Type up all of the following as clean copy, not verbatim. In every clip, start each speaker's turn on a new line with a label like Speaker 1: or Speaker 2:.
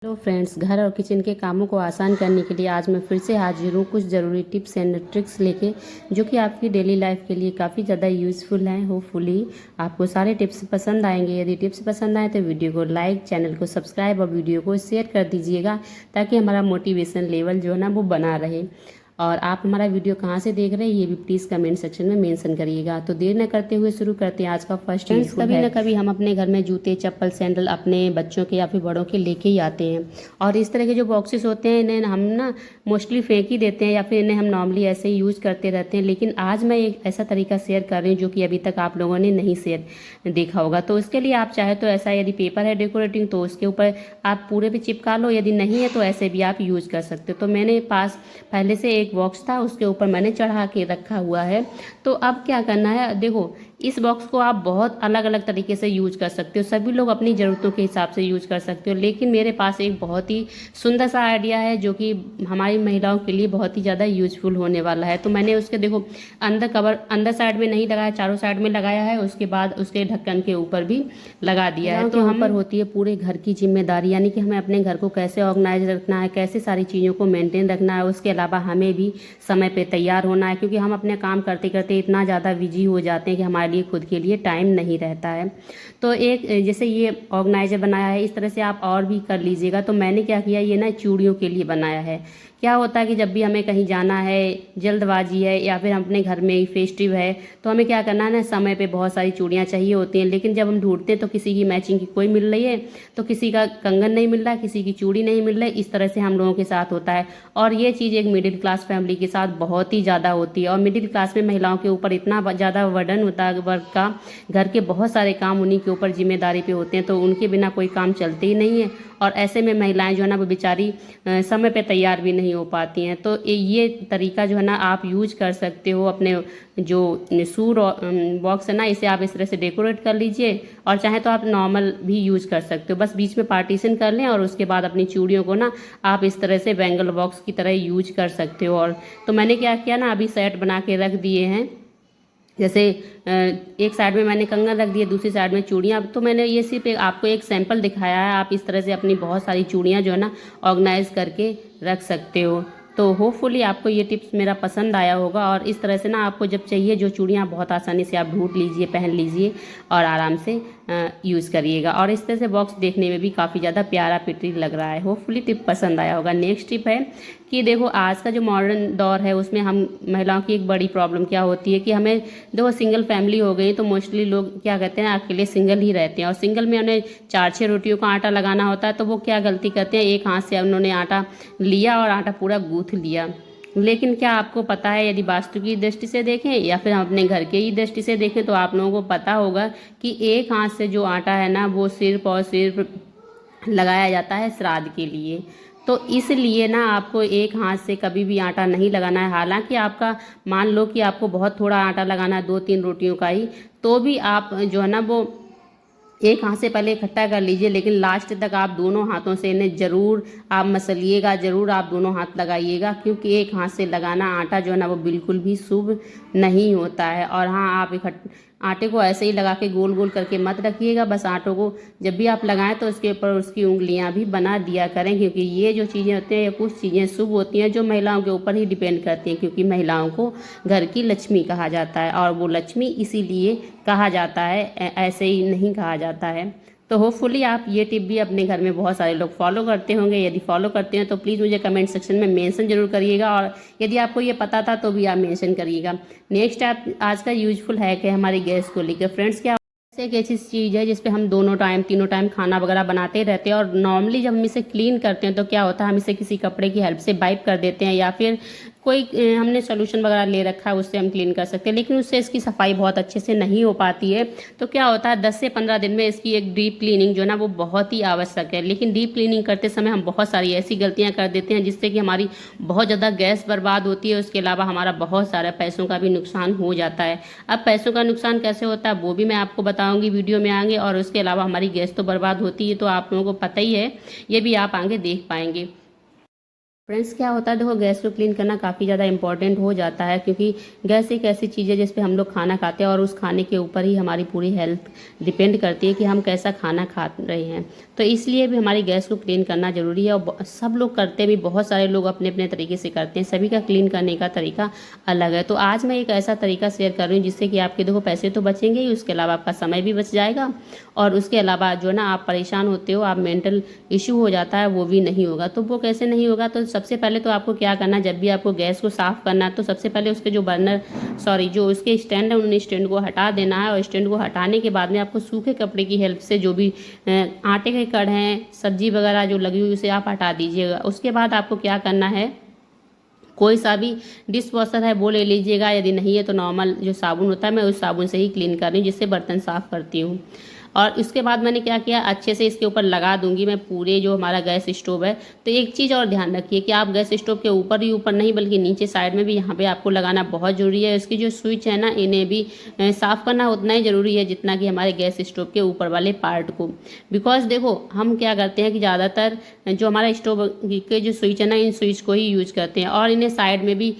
Speaker 1: Hello friends, घर और kitchen के कामों को आसान करने के लिए आज मैं फिर से हाजिर हूँ कुछ ज़रूरी टिप्स एंड ट्रिक्स लेके, जो कि आपकी डेली लाइफ के लिए काफ़ी ज़्यादा यूज़फुल हैं। होपफुली आपको सारे टिप्स पसंद आएंगे। यदि टिप्स पसंद आए तो वीडियो को लाइक, चैनल को सब्सक्राइब और वीडियो को शेयर कर दीजिएगा, ताकि हमारा मोटिवेशन लेवल जो है ना वो बना रहे। और आप हमारा वीडियो कहाँ से देख रहे हैं ये भी प्लीज़ कमेंट सेक्शन में मेंशन करिएगा। तो देर न करते हुए शुरू करते हैं आज का फर्स्ट टिप्स। कभी ना कभी हम अपने घर में जूते, चप्पल, सैंडल अपने बच्चों के या फिर बड़ों के लेके ही आते हैं, और इस तरह के जो बॉक्सेस होते हैं इन्हें हम ना मोस्टली फेंक ही देते हैं या फिर इन्हें हम नॉर्मली ऐसे ही यूज़ करते रहते हैं। लेकिन आज मैं एक ऐसा तरीका शेयर कर रही हूँ जो कि अभी तक आप लोगों ने नहीं शेयर देखा होगा। तो इसके लिए आप चाहे तो ऐसा, यदि पेपर है डेकोरेटिंग तो उसके ऊपर आप पूरे पे चिपका लो, यदि नहीं है तो ऐसे भी आप यूज़ कर सकते हो। तो मैंने पास पहले से एक बॉक्स था, उसके ऊपर मैंने चढ़ा के रखा हुआ है। तो अब क्या करना है, देखो इस बॉक्स को आप बहुत अलग अलग तरीके से यूज कर सकते हो, सभी लोग अपनी ज़रूरतों के हिसाब से यूज कर सकते हो। लेकिन मेरे पास एक बहुत ही सुंदर सा आइडिया है जो कि हमारी महिलाओं के लिए बहुत ही ज़्यादा यूजफुल होने वाला है। तो मैंने उसके देखो अंदर कवर अंदर साइड में नहीं लगाया, चारों साइड में लगाया है, उसके बाद उसके ढक्कन के ऊपर भी लगा दिया है। तो हम पर होती है पूरे घर की जिम्मेदारी, यानी कि हमें अपने घर को कैसे ऑर्गेनाइज रखना है, कैसे सारी चीज़ों को मेंटेन रखना है। उसके अलावा हमें भी समय पे तैयार होना है, क्योंकि हम अपने काम करते करते इतना ज़्यादा बिजी हो जाते हैं कि हमारे लिए खुद के लिए टाइम नहीं रहता है। तो एक जैसे ये ऑर्गेनाइजर बनाया है, इस तरह से आप और भी कर लीजिएगा। तो मैंने क्या किया, ये ना चूड़ियों के लिए बनाया है। क्या होता है कि जब भी हमें कहीं जाना है, जल्दबाजी है, या फिर हम अपने घर में ही फेस्टिव है, तो हमें क्या करना है ना, समय पे बहुत सारी चूड़ियाँ चाहिए होती हैं। लेकिन जब हम ढूंढते हैं तो किसी की मैचिंग की कोई मिल रही है, तो किसी का कंगन नहीं मिल रहा है, किसी की चूड़ी नहीं मिल रही। इस तरह से हम लोगों के साथ होता है। और ये चीज़ एक मिडिल क्लास फैमिली के साथ बहुत ही ज़्यादा होती है। और मिडिल क्लास में महिलाओं के ऊपर इतना ज़्यादा वर्डन होता है वर्क का, घर के बहुत सारे काम उन्हीं के ऊपर जिम्मेदारी पे होते हैं, तो उनके बिना कोई काम चलते ही नहीं है। और ऐसे में महिलाएं जो है ना वो बेचारी समय पे तैयार भी नहीं हो पाती हैं। तो ये तरीका जो है ना आप यूज कर सकते हो। अपने जो शू बॉक्स है ना, इसे आप इस तरह से डेकोरेट कर लीजिए, और चाहे तो आप नॉर्मल भी यूज कर सकते हो। बस बीच में पार्टीशन कर लें, और उसके बाद अपनी चूड़ियों को ना आप इस तरह से बैंगल बॉक्स की तरह यूज कर सकते हो। और तो मैंने क्या किया ना, अभी सेट बना के रख दिए हैं। जैसे एक साइड में मैंने कंगन रख दिए, दूसरी साइड में चूड़ियाँ। तो मैंने ये सिर्फ आपको एक सैंपल दिखाया है। आप इस तरह से अपनी बहुत सारी चूड़ियाँ जो है ना ऑर्गेनाइज करके रख सकते हो। तो होपफुली आपको ये टिप्स मेरा पसंद आया होगा। और इस तरह से ना आपको जब चाहिए जो चूड़ियाँ, बहुत आसानी से आप ढूंढ लीजिए, पहन लीजिए और आराम से यूज़ करिएगा। और इस तरह से बॉक्स देखने में भी काफ़ी ज़्यादा प्यारा प्रिटी लग रहा है। होपफुली टिप पसंद आया होगा। नेक्स्ट टिप है कि देखो आज का जो मॉडर्न दौर है उसमें हम महिलाओं की एक बड़ी प्रॉब्लम क्या होती है कि हमें, देखो सिंगल फैमिली हो गई तो मोस्टली लोग क्या कहते हैं, अकेले सिंगल ही रहते हैं। और सिंगल में उन्हें 4-6 रोटियों का आटा लगाना होता है। तो वो क्या गलती करते हैं, एक हाथ से उन्होंने आटा लिया और आटा पूरा गूँथ लिया। लेकिन क्या आपको पता है, यदि वास्तु की दृष्टि से देखें या फिर हम अपने घर के ही दृष्टि से देखें, तो आप लोगों को पता होगा कि एक हाथ से जो आटा है ना वो सिर्फ और सिर्फ लगाया जाता है श्राद्ध के लिए। तो इसलिए ना आपको एक हाथ से कभी भी आटा नहीं लगाना है। हालांकि आपका मान लो कि आपको बहुत थोड़ा आटा लगाना है, 2-3 रोटियों का ही, तो भी आप जो है ना वो एक हाथ से पहले इकट्ठा कर लीजिए। लेकिन लास्ट तक आप दोनों हाथों से इन्हें जरूर आप मसलिएगा, जरूर आप दोनों हाथ लगाइएगा, क्योंकि एक हाथ से लगाना आटा जो है ना वो बिल्कुल भी शुभ नहीं होता है। और हाँ, आप आटे को ऐसे ही लगा के गोल गोल करके मत रखिएगा। बस आटों को जब भी आप लगाएं तो उसके ऊपर उसकी उंगलियां भी बना दिया करें, क्योंकि ये जो चीज़ें होती हैं, ये कुछ चीज़ें शुभ होती हैं जो महिलाओं के ऊपर ही डिपेंड करती हैं। क्योंकि महिलाओं को घर की लक्ष्मी कहा जाता है, और वो लक्ष्मी इसीलिए कहा जाता है, ऐसे ही नहीं कहा जाता है। तो होपफुली आप ये टिप भी अपने घर में बहुत सारे लोग फॉलो करते होंगे। यदि फॉलो करते हैं तो प्लीज़ मुझे कमेंट सेक्शन में मेंशन जरूर करिएगा, और यदि आपको ये पता था तो भी आप मेंशन करिएगा। नेक्स्ट आप आज का यूजफुल है कि हमारी गैस को लेकर फ्रेंड्स, क्या एक ऐसी चीज़ है जिसपे हम दोनों टाइम तीनों टाइम खाना वगैरह बनाते रहते हैं। और नॉर्मली जब हम इसे क्लीन करते हैं तो क्या होता है, हम इसे किसी कपड़े की हेल्प से वाइप कर देते हैं, या फिर कोई हमने सोल्यूशन वगैरह ले रखा है उससे हम क्लीन कर सकते हैं। लेकिन उससे इसकी सफाई बहुत अच्छे से नहीं हो पाती है। तो क्या होता है, 10 से 15 दिन में इसकी एक डीप क्लीनिंग जो है ना वो बहुत ही आवश्यक है। लेकिन डीप क्लीनिंग करते समय हम बहुत सारी ऐसी गलतियां कर देते हैं जिससे कि हमारी बहुत ज़्यादा गैस बर्बाद होती है। उसके अलावा हमारा बहुत सारा पैसों का भी नुकसान हो जाता है। अब पैसों का नुकसान कैसे होता है वो भी मैं आपको बताऊंगी वीडियो में आगे। और उसके अलावा हमारी गैस तो बर्बाद होती है, तो आप लोगों को पता ही है, ये भी आप आगे देख पाएंगे। फ्रेंड्स क्या होता है, देखो गैस को क्लीन करना काफ़ी ज़्यादा इंपॉर्टेंट हो जाता है, क्योंकि गैस एक ऐसी चीज़ है जिस पे हम लोग खाना खाते हैं और उस खाने के ऊपर ही हमारी पूरी हेल्थ डिपेंड करती है कि हम कैसा खाना खा रहे हैं। तो इसलिए भी हमारी गैस को क्लीन करना ज़रूरी है, और सब लोग करते भी, बहुत सारे लोग अपने अपने तरीके से करते हैं, सभी का क्लीन करने का तरीका अलग है। तो आज मैं एक ऐसा तरीका शेयर कर रही हूँ जिससे कि आपके देखो पैसे तो बचेंगे ही, उसके अलावा आपका समय भी बच जाएगा, और उसके अलावा जो ना आप परेशान होते हो, आप मेंटल इशू हो जाता है, वो भी नहीं होगा। तो वो कैसे नहीं होगा, तो सबसे पहले तो आपको क्या करना है, जब भी आपको गैस को साफ़ करना है तो सबसे पहले उसके जो बर्नर जो उसके स्टैंड है, उन स्टैंड को हटा देना है। और स्टैंड को हटाने के बाद में आपको सूखे कपड़े की हेल्प से जो भी आटे के कड़ हैं, सब्जी वगैरह जो लगी हुई, उसे आप हटा दीजिएगा। उसके बाद आपको क्या करना है, कोई सा भी डिश वॉशर है वो ले लीजिएगा, यदि नहीं है तो नॉर्मल जो साबुन होता है, मैं उस साबुन से ही क्लीन कर रही हूँ जिससे बर्तन साफ़ करती हूँ। और उसके बाद मैंने क्या किया, अच्छे से इसके ऊपर लगा दूंगी मैं पूरे जो हमारा गैस स्टोव है। तो एक चीज़ और ध्यान रखिए कि आप गैस स्टोव के ऊपर ही ऊपर नहीं, बल्कि नीचे साइड में भी यहाँ पे आपको लगाना बहुत ज़रूरी है। इसकी जो स्विच है ना, इन्हें भी साफ़ करना उतना ही ज़रूरी है जितना कि हमारे गैस स्टोव के ऊपर वाले पार्ट को। बिकॉज देखो हम क्या करते हैं कि ज़्यादातर जो हमारा स्टोव के जो स्विच है ना, इन स्विच को ही यूज करते हैं, और इन्हें साइड में भी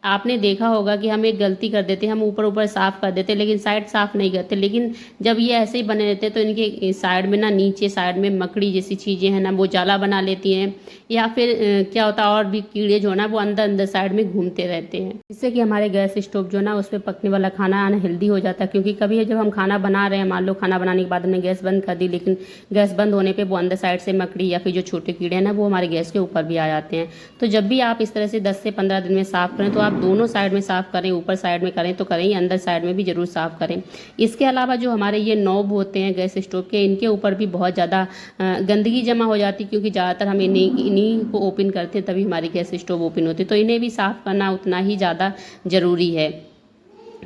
Speaker 1: आपने देखा होगा कि हम एक गलती कर देते हैं, हम ऊपर ऊपर साफ़ कर देते हैं लेकिन साइड साफ़ नहीं करते। लेकिन जब ये ऐसे ही बने रहते हैं तो इनके साइड में ना, नीचे साइड में मकड़ी जैसी चीज़ें हैं ना, वो जाला बना लेती हैं, या फिर क्या होता है, और भी कीड़े जो है ना वो अंदर अंदर साइड में घूमते रहते हैं, जिससे कि हमारे गैस स्टोव जो है ना उस पर पकने वाला खाना अनहेल्दी हो जाता है। क्योंकि कभी जब हम खाना बना रहे हैं, मान लो खाना बनाने के बाद हमने गैस बंद कर दी, लेकिन गैस बंद होने पर वो अंदर साइड से मकड़ी या फिर जो छोटे कीड़े हैं ना, वो हमारे गैस के ऊपर भी आ जाते हैं। तो जब भी आप इस तरह से 10 से 15 दिन में साफ़ करें, तो आप दोनों साइड में साफ़ करें, ऊपर साइड में करें तो करें ही, अंदर साइड में भी ज़रूर साफ़ करें। इसके अलावा जो हमारे ये नॉब होते हैं गैस स्टोव के, इनके ऊपर भी बहुत ज़्यादा गंदगी जमा हो जाती है, क्योंकि ज़्यादातर हम इन्हीं को ओपन करते हैं, तभी हमारी गैस स्टोव ओपन होती है। तो इन्हें भी साफ़ करना उतना ही ज़्यादा ज़रूरी है।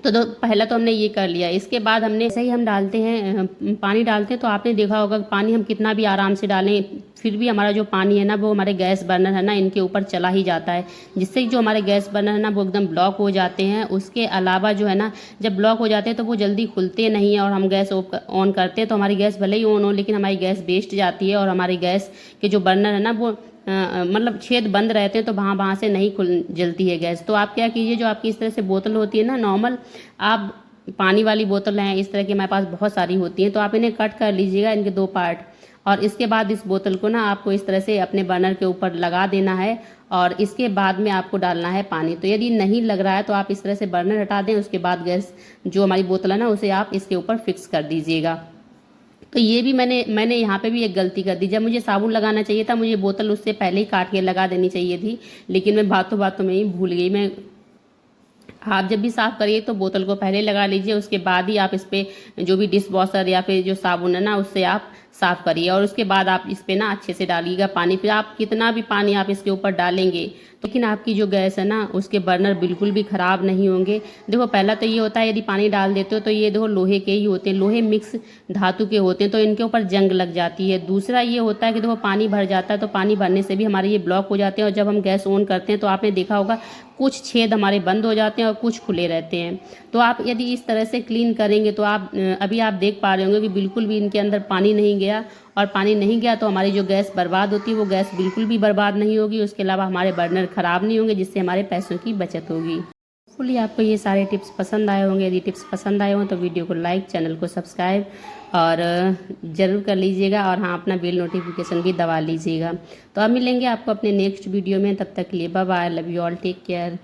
Speaker 1: तो पहला तो हमने ये कर लिया। इसके बाद हमने ऐसे ही हम डालते हैं पानी डालते हैं, तो आपने देखा होगा कि पानी हम कितना भी आराम से डालें, फिर भी हमारा जो पानी है ना, वो हमारे गैस बर्नर है ना, इनके ऊपर चला ही जाता है, जिससे जो हमारे गैस बर्नर है ना वो एकदम ब्लॉक हो जाते हैं। उसके अलावा जो है ना, जब ब्लॉक हो जाते हैं तो वो जल्दी खुलते नहीं है, और हम गैस ऑन करते हैं तो हमारी गैस भले ही ऑन हो, लेकिन हमारी गैस वेस्ट जाती है, और हमारी गैस के जो बर्नर है ना वो मतलब छेद बंद रहते हैं, तो वहाँ से नहीं खुल जलती है गैस। तो आप क्या कीजिए, जो आपकी इस तरह से बोतल होती है ना नॉर्मल, आप पानी वाली बोतल हैं इस तरह की, हमारे पास बहुत सारी होती हैं, तो आप इन्हें कट कर लीजिएगा, इनके 2 पार्ट। और इसके बाद इस बोतल को ना आपको इस तरह से अपने बर्नर के ऊपर लगा देना है, और इसके बाद में आपको डालना है पानी। तो यदि नहीं लग रहा है तो आप इस तरह से बर्नर हटा दें, उसके बाद गैस जो हमारी बोतल है ना उसे आप इसके ऊपर फिक्स कर दीजिएगा। तो ये भी मैंने यहाँ पे भी एक गलती कर दी। जब मुझे साबुन लगाना चाहिए था, मुझे बोतल उससे पहले ही काट के लगा देनी चाहिए थी, लेकिन मैं बातों बातों में ही भूल गई। आप जब भी साफ़ करिए तो बोतल को पहले लगा लीजिए, उसके बाद ही आप इस पर जो भी डिश वॉशर या फिर जो साबुन है ना उससे आप साफ़ करिए, और उसके बाद आप इस पर ना अच्छे से डालिएगा पानी। फिर आप कितना भी पानी आप इसके ऊपर डालेंगे, लेकिन आपकी जो गैस है ना उसके बर्नर बिल्कुल भी ख़राब नहीं होंगे। देखो पहला तो ये होता है, यदि पानी डाल देते हो तो ये देखो लोहे के ही होते हैं, लोहे मिक्स धातु के होते हैं, तो इनके ऊपर जंग लग जाती है। दूसरा ये होता है कि देखो पानी भर जाता है, तो पानी भरने से भी हमारे ये ब्लॉक हो जाते हैं, और जब हम गैस ऑन करते हैं तो आपने देखा होगा कुछ छेद हमारे बंद हो जाते हैं और कुछ खुले रहते हैं। तो आप यदि इस तरह से क्लीन करेंगे तो आप अभी आप देख पा रहे होंगे कि बिल्कुल भी इनके अंदर पानी नहीं गया, और पानी नहीं गया तो हमारी जो गैस बर्बाद होती है वो गैस बिल्कुल भी बर्बाद नहीं होगी। उसके अलावा हमारे बर्नर ख़राब नहीं होंगे, जिससे हमारे पैसों की बचत होगी। होपफुली आपको ये सारे टिप्स पसंद आए होंगे। यदि टिप्स पसंद आए हों तो वीडियो को लाइक, चैनल को सब्सक्राइब और ज़रूर कर लीजिएगा, और हाँ अपना बेल नोटिफिकेशन भी दबा लीजिएगा। तो अब मिलेंगे आपको अपने नेक्स्ट वीडियो में, तब तक के लिए bye bye, love you all, take care.